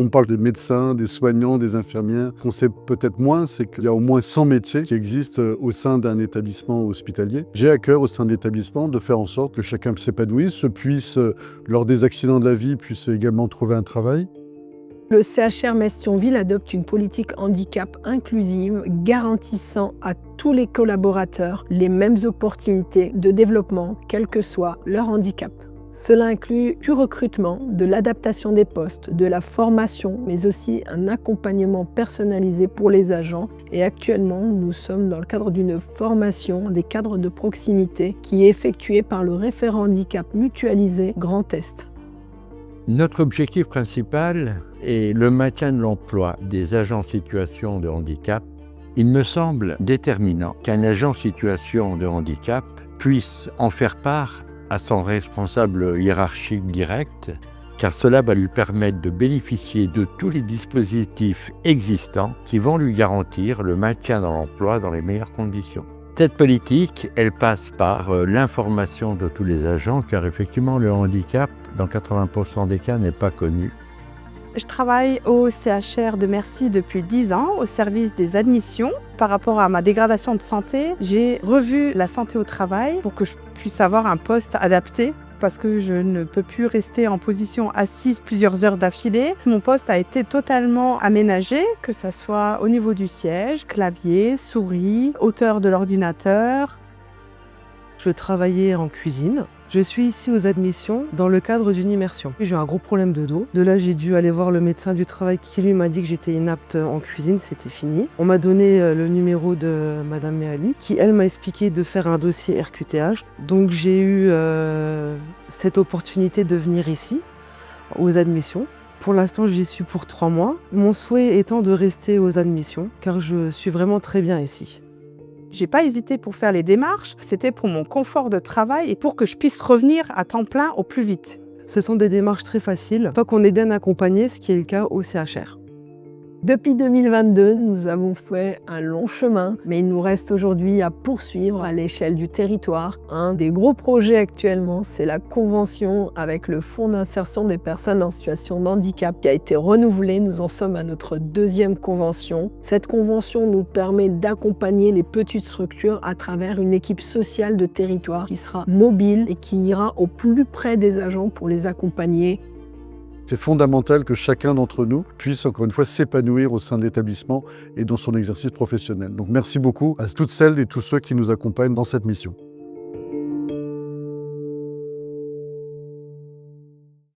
On parle des médecins, des soignants, des infirmières. Ce qu'on sait peut-être moins, c'est qu'il y a au moins 100 métiers qui existent au sein d'un établissement hospitalier. J'ai à cœur au sein de l'établissement de faire en sorte que chacun s'épanouisse, puisse, lors des accidents de la vie, puisse également trouver un travail. Le CHR Metz-Thionville adopte une politique handicap inclusive garantissant à tous les collaborateurs les mêmes opportunités de développement, quel que soit leur handicap. Cela inclut du recrutement, de l'adaptation des postes, de la formation, mais aussi un accompagnement personnalisé pour les agents. Et actuellement, nous sommes dans le cadre d'une formation des cadres de proximité qui est effectuée par le référent handicap mutualisé Grand Est. Notre objectif principal est le maintien de l'emploi des agents en situation de handicap. Il me semble déterminant qu'un agent en situation de handicap puisse en faire part à son responsable hiérarchique direct, car cela va lui permettre de bénéficier de tous les dispositifs existants qui vont lui garantir le maintien dans l'emploi dans les meilleures conditions. Cette politique, elle passe par l'information de tous les agents, car effectivement le handicap, dans 80% des cas, n'est pas connu. Je travaille au CHR de Mercy depuis 10 ans, au service des admissions. Par rapport à ma dégradation de santé, j'ai revu la santé au travail pour que je puisse avoir un poste adapté, parce que je ne peux plus rester en position assise plusieurs heures d'affilée. Mon poste a été totalement aménagé, que ce soit au niveau du siège, clavier, souris, hauteur de l'ordinateur. Je travaillais en cuisine. Je suis ici aux admissions dans le cadre d'une immersion. J'ai eu un gros problème de dos. De là, j'ai dû aller voir le médecin du travail qui lui m'a dit que j'étais inapte en cuisine, c'était fini. On m'a donné le numéro de Madame Méali qui, elle, m'a expliqué de faire un dossier RQTH. Donc j'ai eu cette opportunité de venir ici, aux admissions. Pour l'instant, j'y suis pour 3 mois. Mon souhait étant de rester aux admissions, car je suis vraiment très bien ici. J'ai pas hésité pour faire les démarches, c'était pour mon confort de travail et pour que je puisse revenir à temps plein au plus vite. Ce sont des démarches très faciles, tant qu'on est bien accompagné, ce qui est le cas au CHR. Depuis 2022, nous avons fait un long chemin, mais il nous reste aujourd'hui à poursuivre à l'échelle du territoire. Un des gros projets actuellement, c'est la convention avec le Fonds d'insertion des personnes en situation de handicap qui a été renouvelée. Nous en sommes à notre 2e convention. Cette convention nous permet d'accompagner les petites structures à travers une équipe sociale de territoire qui sera mobile et qui ira au plus près des agents pour les accompagner. C'est fondamental que chacun d'entre nous puisse, encore une fois, s'épanouir au sein de l'établissement et dans son exercice professionnel. Donc merci beaucoup à toutes celles et tous ceux qui nous accompagnent dans cette mission.